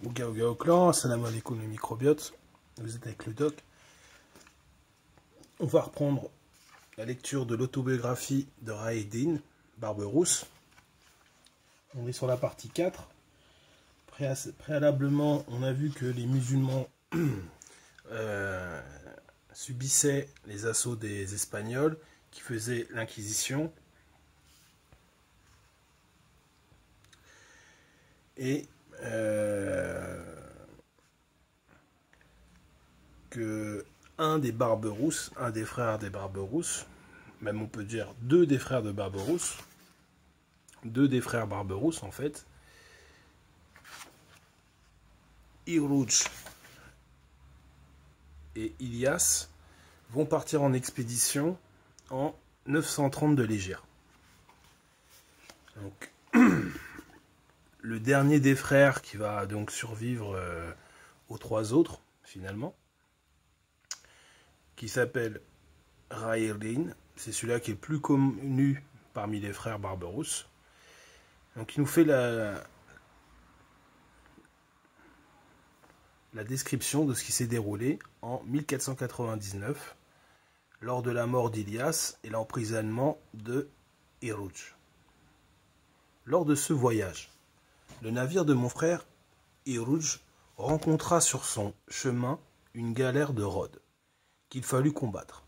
Ouga Ouga au clan, salam alaikum le microbiote, vous êtes avec le doc. On va reprendre la lecture de l'autobiographie de Raïd-Din, Barberousse. On est sur la partie 4. Préalablement, on a vu que les musulmans subissaient les assauts des Espagnols qui faisaient l'Inquisition. Et que un des Barberousse, un des frères des Barberousse, même on peut dire deux des frères de Barberousse, deux des frères Barberousse en fait, Irouj et Ilias, vont partir en expédition en 930 de l'Hégire. Donc le dernier des frères qui va donc survivre aux trois autres, finalement, qui s'appelle Raïd-Din, c'est celui-là qui est le plus connu parmi les frères Barberousse. Donc il nous fait la description de ce qui s'est déroulé en 1499, lors de la mort d'Ilias et l'emprisonnement de Irouj. Lors de ce voyage, le navire de mon frère Irouj rencontra sur son chemin une galère de Rhodes qu'il fallut combattre.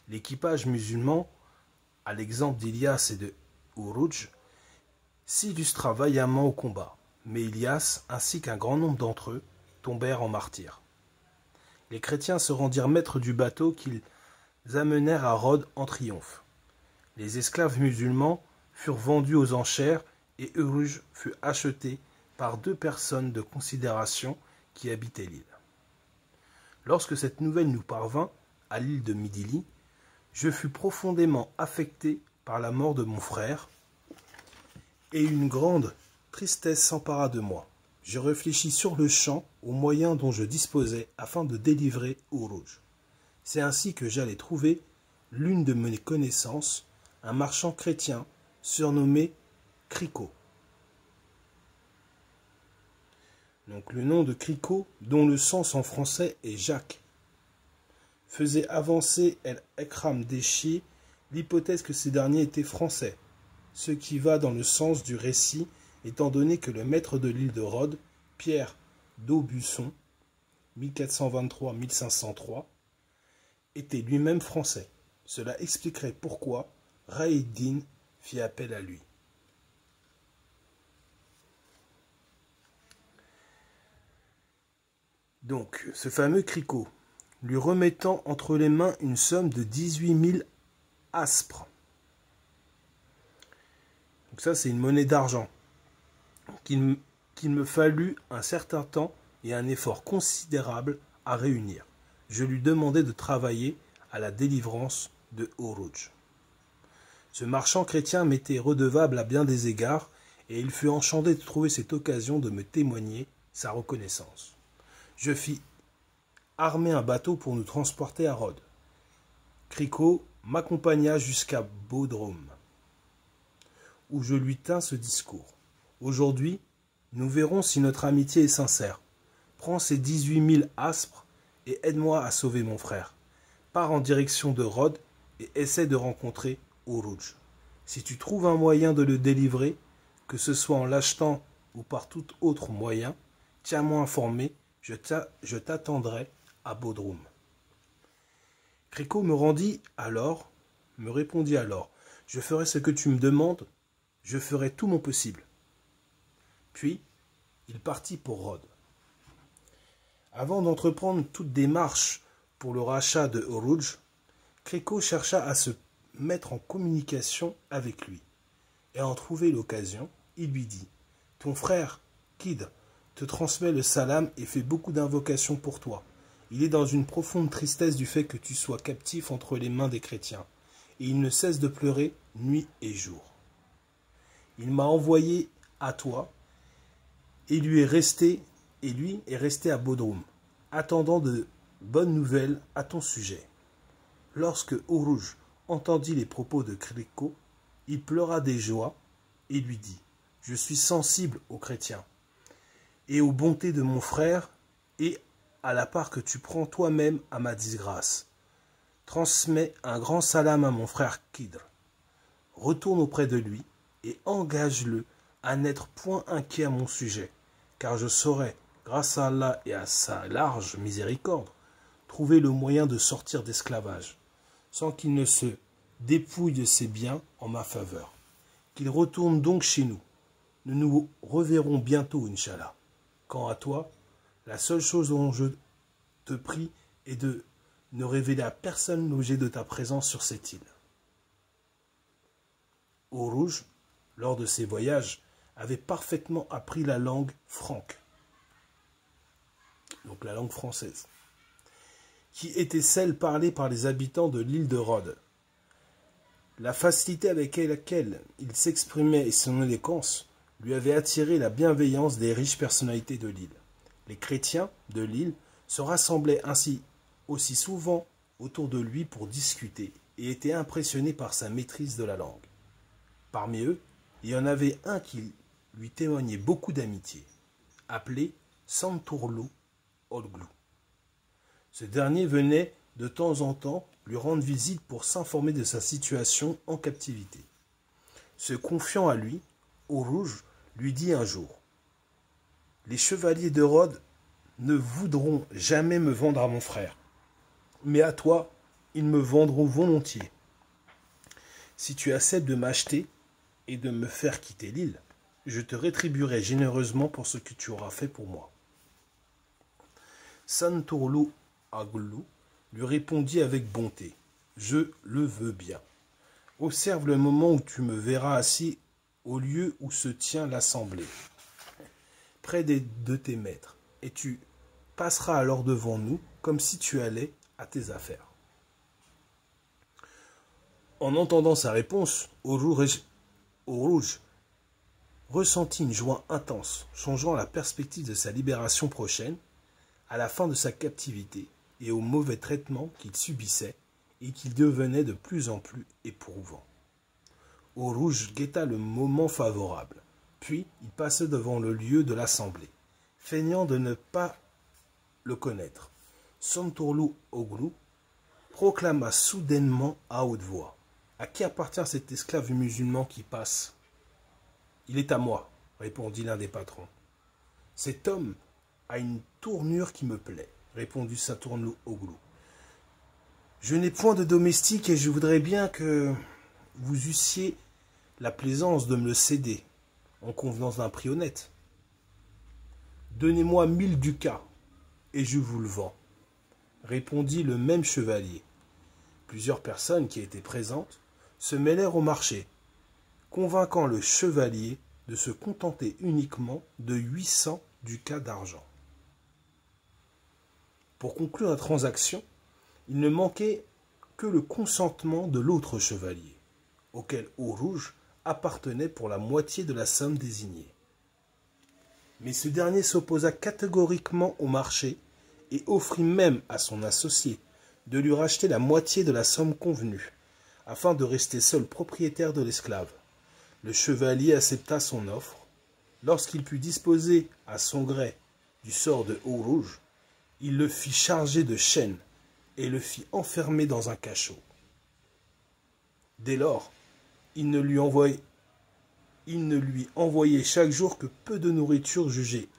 L'équipage musulman, à l'exemple d'Ilias et de Irouj, s'illustra vaillamment au combat, mais Ilias ainsi qu'un grand nombre d'entre eux tombèrent en martyrs. Les chrétiens se rendirent maîtres du bateau qu'ils amenèrent à Rhodes en triomphe. Les esclaves musulmans furent vendus aux enchères et Irouj fut acheté par deux personnes de considération qui habitaient l'île. Lorsque cette nouvelle nous parvint, à l'île de Midili, je fus profondément affecté par la mort de mon frère, et une grande tristesse s'empara de moi. Je réfléchis sur le champ aux moyens dont je disposais afin de délivrer Irouj. C'est ainsi que j'allais trouver l'une de mes connaissances, un marchand chrétien surnommé Cricot. Donc le nom de Cricot, dont le sens en français est Jacques, faisait avancer El-Ekram Dechier l'hypothèse que ces derniers étaient français, ce qui va dans le sens du récit, étant donné que le maître de l'île de Rhodes, Pierre d'Aubusson, 1423-1503, était lui-même français. Cela expliquerait pourquoi Raïd-Din fit appel à lui. Donc, ce fameux Cricot, lui remettant entre les mains une somme de 18 000 aspres. Donc ça, c'est une monnaie d'argent qu'il me fallut un certain temps et un effort considérable à réunir. Je lui demandai de travailler à la délivrance de Irouj. Ce marchand chrétien m'était redevable à bien des égards, et il fut enchanté de trouver cette occasion de me témoigner sa reconnaissance. Je fis armer un bateau pour nous transporter à Rhodes. Cricot m'accompagna jusqu'à Bodrum, où je lui tins ce discours. Aujourd'hui, nous verrons si notre amitié est sincère. Prends ces 18 000 aspres et aide-moi à sauver mon frère. Pars en direction de Rhodes et essaie de rencontrer Irouj. Si tu trouves un moyen de le délivrer, que ce soit en l'achetant ou par tout autre moyen, tiens-moi informé, je t'attendrai à Bodrum. Cricot me répondit alors, je ferai ce que tu me demandes, je ferai tout mon possible. Puis, il partit pour Rhodes. Avant d'entreprendre toute démarche pour le rachat de Irouj, Cricot chercha à se mettre en communication avec lui. Et à en trouver l'occasion, il lui dit, « Ton frère, Kid, te transmet le salam et fait beaucoup d'invocations pour toi. Il est dans une profonde tristesse du fait que tu sois captif entre les mains des chrétiens, et il ne cesse de pleurer nuit et jour. Il m'a envoyé à toi, et lui est resté à Bodrum, attendant de bonnes nouvelles à ton sujet. » Lorsque Irouj entendit les propos de Cricot, il pleura des joies et lui dit, « Je suis sensible aux chrétiens. et aux bontés de mon frère, et à la part que tu prends toi-même à ma disgrâce. Transmets un grand salam à mon frère Khidr. Retourne auprès de lui et engage-le à n'être point inquiet à mon sujet, car je saurai, grâce à Allah et à sa large miséricorde, trouver le moyen de sortir d'esclavage, sans qu'il ne se dépouille de ses biens en ma faveur. Qu'il retourne donc chez nous. Nous nous reverrons bientôt, Inch'Allah. Quant à toi, la seule chose dont je te prie est de ne révéler à personne l'objet de ta présence sur cette île. Uruj, lors de ses voyages, avait parfaitement appris la langue franque, donc la langue française, qui était celle parlée par les habitants de l'île de Rhodes. La facilité avec laquelle il s'exprimait et son élégance lui avait attiré la bienveillance des riches personnalités de l'île. Les chrétiens de l'île se rassemblaient ainsi aussi souvent autour de lui pour discuter et étaient impressionnés par sa maîtrise de la langue. Parmi eux, il y en avait un qui lui témoignait beaucoup d'amitié, appelé Santurlu Oglu. Ce dernier venait de temps en temps lui rendre visite pour s'informer de sa situation en captivité. Se confiant à lui, Uruj lui dit un jour: « Les chevaliers de Rhodes ne voudront jamais me vendre à mon frère, mais à toi, ils me vendront volontiers. Si tu acceptes de m'acheter et de me faire quitter l'île, je te rétribuerai généreusement pour ce que tu auras fait pour moi. » Santurlu Oglu lui répondit avec bonté: « Je le veux bien. Observe le moment où tu me verras assis au lieu où se tient l'assemblée, près de tes maîtres, et tu passeras alors devant nous comme si tu allais à tes affaires. » En entendant sa réponse, Uruj ressentit une joie intense, songeant à la perspective de sa libération prochaine, à la fin de sa captivité et au mauvais traitement qu'il subissait et qui devenait de plus en plus éprouvant. Uruj guetta le moment favorable, puis il passa devant le lieu de l'assemblée, feignant de ne pas le connaître. Santurlu Oglu proclama soudainement à haute voix: « À qui appartient cet esclave musulman qui passe ?»« Il est à moi, » répondit l'un des patrons. « Cet homme a une tournure qui me plaît, » répondit Santurlu Oglu. « Je n'ai point de domestique et je voudrais bien que vous eussiez la plaisance de me le céder, en convenance d'un prix honnête. Donnez-moi 1000 ducats, et je vous le vends, » répondit le même chevalier. Plusieurs personnes qui étaient présentes se mêlèrent au marché, convainquant le chevalier de se contenter uniquement de 800 ducats d'argent. Pour conclure la transaction, il ne manquait que le consentement de l'autre chevalier, auquel Uruj appartenait pour la moitié de la somme désignée. Mais ce dernier s'opposa catégoriquement au marché et offrit même à son associé de lui racheter la moitié de la somme convenue, afin de rester seul propriétaire de l'esclave. Le chevalier accepta son offre. Lorsqu'il put disposer à son gré du sort de Uruj, il le fit charger de chaînes et le fit enfermer dans un cachot. Dès lors, il ne lui envoyait chaque jour que peu de nourriture jugée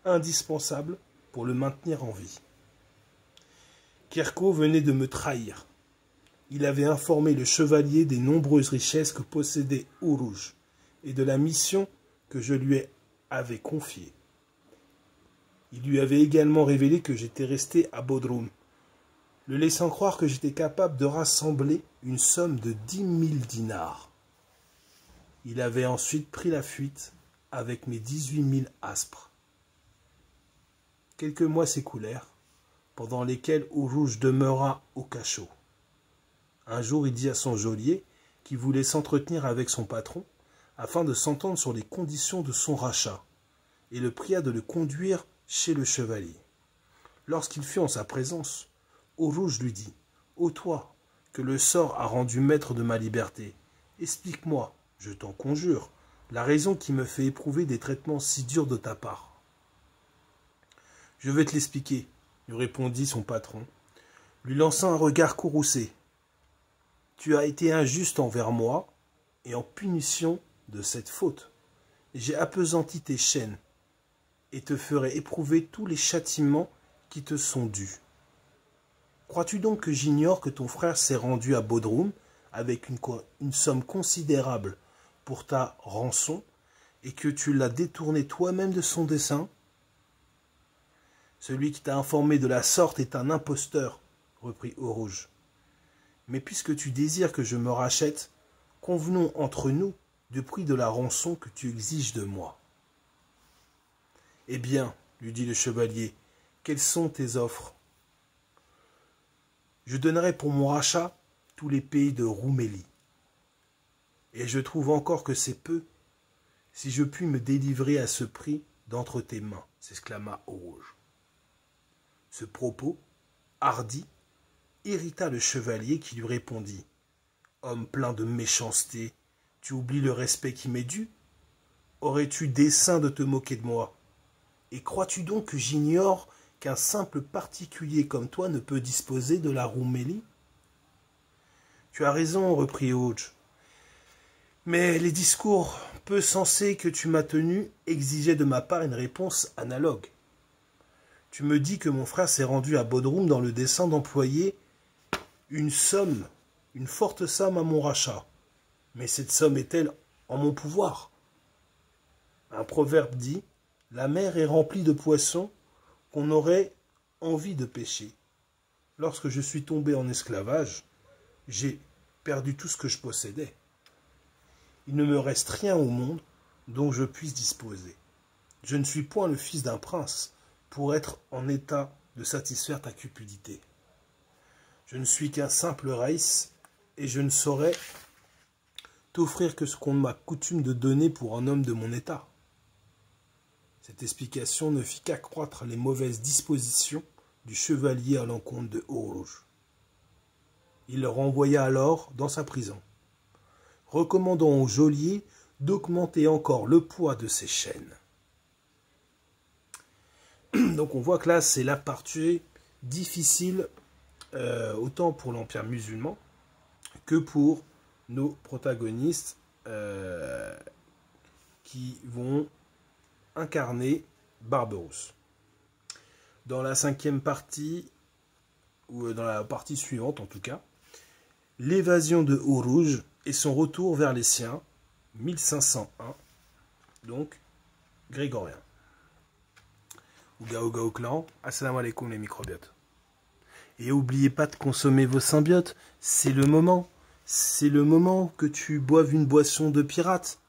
indispensable pour le maintenir en vie. Kerko venait de me trahir. Il avait informé le chevalier des nombreuses richesses que possédait Uruj et de la mission que je lui avais confiée. Il lui avait également révélé que j'étais resté à Bodrum, le laissant croire que j'étais capable de rassembler une somme de 10 000 dinars. Il avait ensuite pris la fuite avec mes 18 000 aspres. Quelques mois s'écoulèrent, pendant lesquels Uruj demeura au cachot. Un jour, il dit à son geôlier qu'il voulait s'entretenir avec son patron afin de s'entendre sur les conditions de son rachat, et le pria de le conduire chez le chevalier. Lorsqu'il fut en sa présence, Uruj lui dit: « Ô toi, que le sort a rendu maître de ma liberté, explique-moi, je t'en conjure, la raison qui me fait éprouver des traitements si durs de ta part. » Je vais te l'expliquer, lui répondit son patron, lui lançant un regard courroucé. Tu as été injuste envers moi, et en punition de cette faute, j'ai appesanti tes chaînes, et te ferai éprouver tous les châtiments qui te sont dus. Crois-tu donc que j'ignore que ton frère s'est rendu à Bodrum avec une somme considérable pour ta rançon, et que tu l'as détourné toi-même de son dessein? Celui qui t'a informé de la sorte est un imposteur, reprit Eau-Rouge. Mais puisque tu désires que je me rachète, convenons entre nous du prix de la rançon que tu exiges de moi. Eh bien, lui dit le chevalier, quelles sont tes offres? Je donnerai pour mon rachat tous les pays de Roumélie. Et je trouve encore que c'est peu, si je puis me délivrer à ce prix d'entre tes mains, s'exclama Eau-Rouge. Ce propos, hardi, irrita le chevalier qui lui répondit. Homme plein de méchanceté, tu oublies le respect qui m'est dû? Aurais-tu dessein de te moquer de moi? Et crois-tu donc que j'ignore qu'un simple particulier comme toi ne peut disposer de la Roumélie? Tu as raison, reprit Eau-Rouge. Mais les discours peu sensés que tu m'as tenus exigeaient de ma part une réponse analogue. Tu me dis que mon frère s'est rendu à Bodrum dans le dessein d'employer une forte somme à mon rachat. Mais cette somme est-elle en mon pouvoir? Un proverbe dit « La mer est remplie de poissons qu'on aurait envie de pêcher. » Lorsque je suis tombé en esclavage, j'ai perdu tout ce que je possédais. Il ne me reste rien au monde dont je puisse disposer. Je ne suis point le fils d'un prince pour être en état de satisfaire ta cupidité. Je ne suis qu'un simple raïs et je ne saurais t'offrir que ce qu'on m'a coutume de donner pour un homme de mon état. Cette explication ne fit qu'accroître les mauvaises dispositions du chevalier à l'encontre de Eau-Rouge. Il le renvoya alors dans sa prison, recommandant au geôlier d'augmenter encore le poids de ses chaînes. Donc on voit que là, c'est la partie difficile, autant pour l'Empire musulman que pour nos protagonistes qui vont incarner Barberousse. Dans la 5e partie, ou dans la partie suivante en tout cas, l'évasion de Eau-Rouge et son retour vers les siens, 1501, donc grégorien. Ouga ouga au clan, assalamu alaikum les microbiotes. Et n'oubliez pas de consommer vos symbiotes, c'est le moment. C'est le moment que tu boives une boisson de pirate.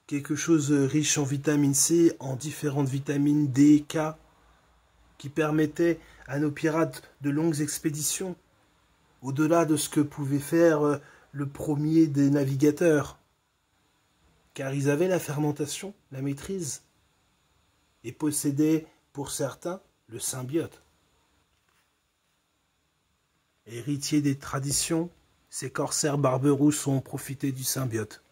Quelque chose riche en vitamine C, en différentes vitamines D et K, qui permettait à nos pirates de longues expéditions, au-delà de ce que pouvait faire le premier des navigateurs. Car ils avaient la fermentation, la maîtrise, et possédaient, pour certains, le symbiote. Héritiers des traditions, ces corsaires barberousse ont profité du symbiote.